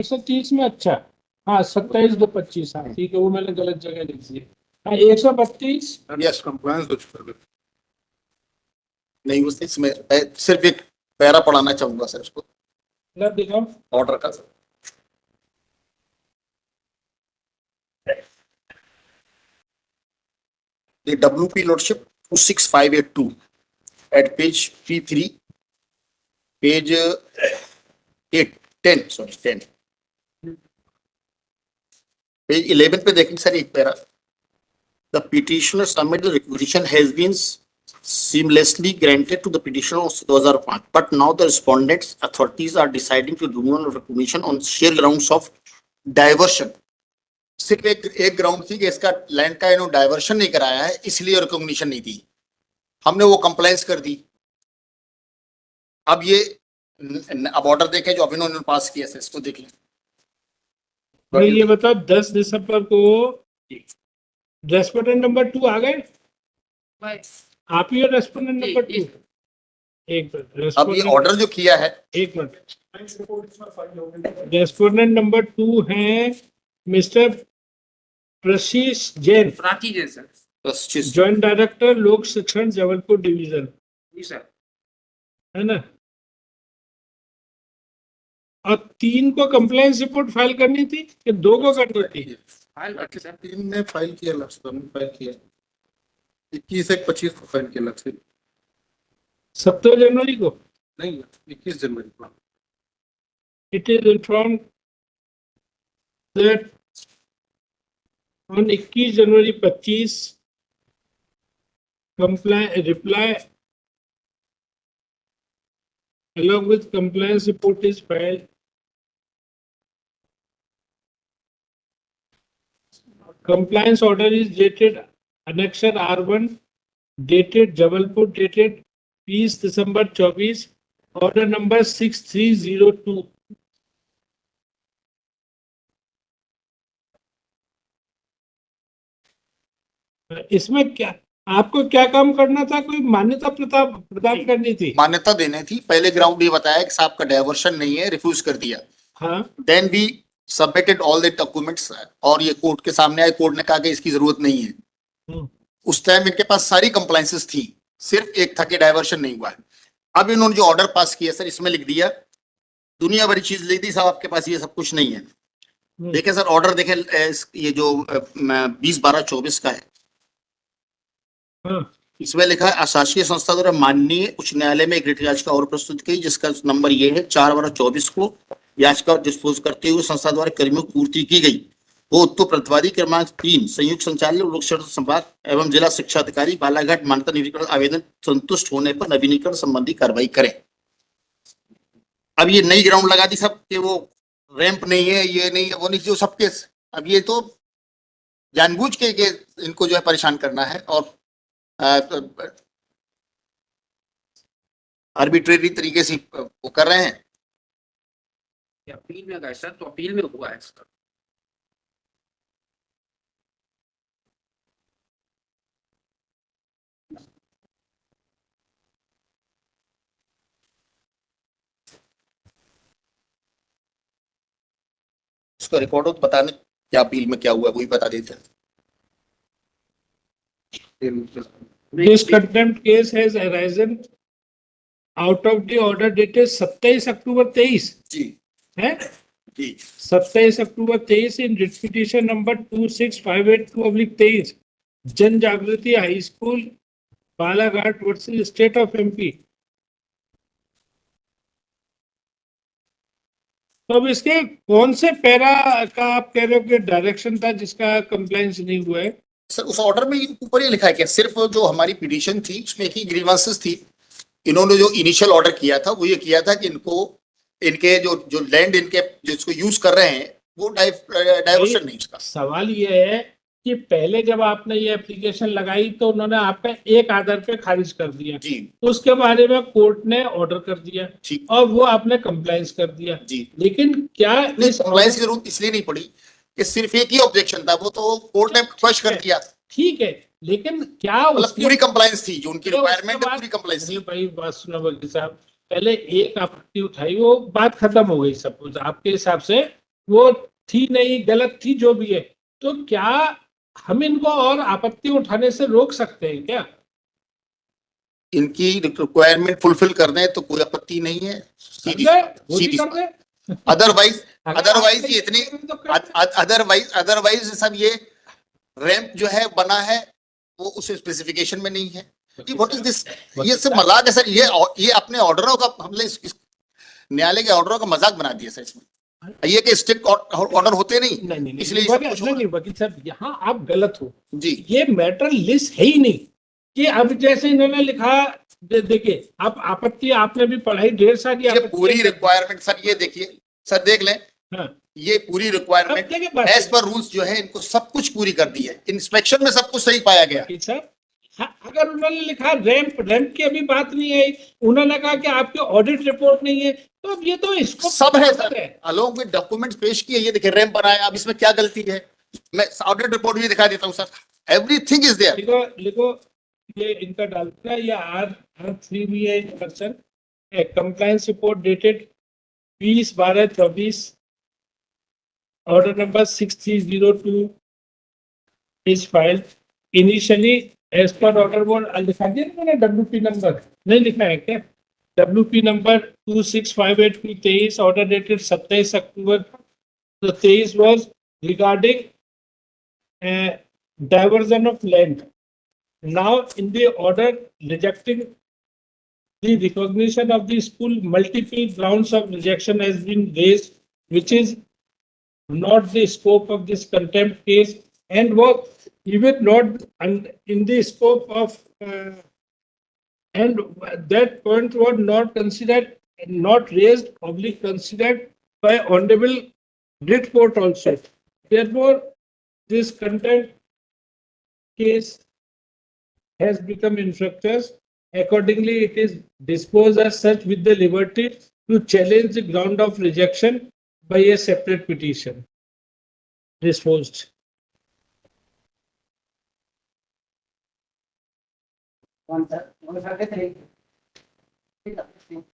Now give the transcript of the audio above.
130 में अच्छा, हाँ 27/2/25, हाँ ठीक है, वो मैंने गलत जगह लिख दी। हाँ 132। यस कंप्लायंस हो चुका है। नहीं उस इसमें मैं सिर्फ एक पैरा पढ़ाना चाहूंगा सर इसको मतलब दिखाओ। ऑर्डर का। The WP lordship 26582 at page P3, page 8 10 sorry 10 page 11 पे देखेंगे सर एक para. The petitioner submitted the requisition has been seamlessly granted to the petitioner of 2005, but now the respondents authorities are deciding to do non recognition on sheer grounds of diversion। सिर्फ एक ground थी कि इसका land का इन्होंने diversion नहीं कराया है, इसलिए रिकॉग्निशन नहीं दी। हमने वो कंप्लायंस कर दी। अब ये अब ऑर्डर देखें जो अभी इन्होंने पास किया है, इसको देख लें। तो ये बताओ 10 दिसंबर को रेस्पोंडेंट नंबर 2 आ गए, आप ही हो रेस्पोंडेंट नंबर 2। एक मिनट, अब ये ऑर्डर जो किया है, एक मिनट, रेस्पोंडेंट नंबर 2 है मिस्टर प्रशीष जैन, जॉइंट डायरेक्टर लोक शिक्षण जबलपुर डिवीजन, है ना। और 3 को कंप्लेंट रिपोर्ट फाइल करनी थी कि 2 को करनी थी? 3 ने फाइल किया, लक्ष्य ने फाइल किया, 21 एक 25 को फाइल किया लक्ष्य। 17 जनवरी को नहीं, 21 जनवरी को। It is informed that on 21 January 25 reply along with compliance report is filed. Compliance order is dated annexure R1 dated Jabalpur dated 20 December 24, order number 6302। इसमें क्या आपको क्या काम करना था? कोई मान्यता प्रदान करनी थी? मान्यता देनी थी। पहले ग्राउंड ये बताया कि साहब का डाइवर्शन नहीं है, रिफ्यूज कर दिया। हाँ, then we submitted all the documents और ये कोर्ट के सामने आए, कोर्ट ने कहा कि इसकी जरूरत नहीं है। उस टाइम इनके पास सारी कंप्लायंसेस थी, सिर्फ एक था कि डाइवर्शन नहीं हुआ है। अब इन्होंने जो ऑर्डर पास किया सर, इसमें लिख दिया, दुनिया भरी चीज लिख दी साहब, आपके पास ये सब कुछ नहीं है। देखें सर ऑर्डर देखें, ये जो 20/12/24 का है, इसमें लिखा है अशासकीय संस्था द्वारा माननीय उच्च न्यायालय में एक रिट याचिका और प्रस्तुत की, जिसका नंबर ये है 4/12/24 को याचिका डिस्पोज करते हुए संस्था द्वारा कर्मियों को पूर्ति की गई वो तो प्रतिवादी क्रमांक 3 संयुक्त संचालक लोक शिक्षण संभाग एवं जिला शिक्षा अधिकारी बालाघाट मान्यता निवीकरण आवेदन संतुष्ट होने पर नवीनीकरण संबंधी कार्रवाई करें। अब ये नई ग्राउंड लगा दी सब कि वो रैंप नहीं है, ये नहीं है, वो नहीं, जो सबके। अब ये तो जानबूझ के इनको जो है परेशान करना है और आर्बिट्रेरी तरीके से वो कर रहे हैं। अपील में गए सर, तो अपील में हुआ है सर। उसका रिकॉर्ड हो तो बताने क्या अपील में क्या हुआ, वही बता देते हैं। This contempt case has arisen out of the order dated 27 अक्टूबर 23 जी है जी 27 अक्टूबर 23 इन रिट पिटीशन नंबर 2658/23 जन जागृति high school Balaghat versus state of MP. तो अब इसके कौन से पैरा का आप कह रहे हो कि डायरेक्शन था जिसका कंप्लेंस नहीं हुआ है? सर उस ऑर्डर में ऊपर ये लिखा है कि सिर्फ जो हमारी पिटीशन थी उसमें एक ही ग्रीवेंसेस थी। इन्होंने जो इनिशियल ऑर्डर किया था वो ये किया था कि इनको इनके जो लैंड इनके जिसको यूज कर रहे हैं वो डाइवर्शन नहीं। इसका सवाल ये है कि पहले जब आपने ये एप्लीकेशन लगाई तो उन्होंने आपका एक आधार पे खारिज कर दिया जी, उसके बारे में कोर्ट ने ऑर्डर कर दिया और वो आपने कंप्लायंस कर दिया जी। लेकिन क्या इस कंप्लायंस की जरूरत इसलिए नहीं पड़ी कि सिर्फ एक ही ऑब्जेक्शन था, वो तो कोर्ट ने क्वश कर दिया। ठीक है, लेकिन क्या मतलब पूरी कंप्लायंस थी, जो उनकी रिक्वायरमेंट है पूरी कंप्लायंस थी। भाई बात सुनो वकील साहब, पहले एक आपत्ति उठाई, वो बात खत्म हो गई सब कुछ आपके हिसाब से। वो थी नहीं, गलत थी, जो भी है, तो क्या हम इनको और आपत्ति उठाने से रोक सकते हैं क्या? इनकी रिक्वायरमेंट फुलफिल कर दें तो कोई आपत्ति नहीं है, कर सीधी दे, वो भी सीधी कर दे। अदरवाइज अगर अदरवाइज आप ये इतनी तो कर दे। अदरवाइज सब ये रैंप जो है बना है वो उस स्पेसिफिकेशन में नहीं है। What is this? ये सब मजाक है सर, ये अपने ऑर्डरों का हमने न्यायालय के ऑर्डरों का मजाक बना दिया सर इसमें। ये कि स्ट्रिक्ट ऑर्डर होते नहीं, नहीं, इसलिए सब कुछ नहीं, वकील साहब, यहाँ आप गलत हो। जी। ये मैटर लिस्ट है ही नहीं कि अब जैसे इन्होंने लिखा, देखिए, आप आपत्ति आपने भी पढ़ाई, ढेर सारी ये आपत्तियां पूरी कर दी। रिक्वायरमेंट सर, ये देखिए सर, देख लें, हाँ, ये पूरी अब रिक्वायरमेंट देखिए बात एज पर रूल्स जो है इनको सब कुछ पूरी कर दी है, इंस्पेक्शन में सब कुछ सही पाया गया। वकील साहब, हाँ, अगर उन्होंने लिखा रैंप की अभी बात नहीं आई, उन्होंने कहा कि आपकी ऑडिट रिपोर्ट नहीं है, तो अब ये तो इसको सब है सर, अलोंग विद डॉक्यूमेंट्स पेश किए, ये देखिए रैंप बनाया, अब इसमें क्या गलती है, मैं ऑडिट रिपोर्ट भी दिखा देता हूँ सर, एवरीथिंग इज देयर। लिखो लिखो, ये इनका डालना है, या R3 भी है person, compliance report dated 20/12/24, order number 6302 is filed initially as per order board। लिखा दिया ना मैंने, WP नंबर नहीं लिखना है क्या? WP number 265823, order dated 27 October 23 was regarding diversion of land. Now in the order rejecting the recognition of the school, multiple grounds of rejection has been raised, which is not the scope of this contempt case, and was even not in the scope of and that point was not considered, not raised, oblique considered by honorable writ court also. Therefore, this contempt case has become infructuous. Accordingly, it is disposed as such with the liberty to challenge the ground of rejection by a separate petition. Disposed. कौन सा?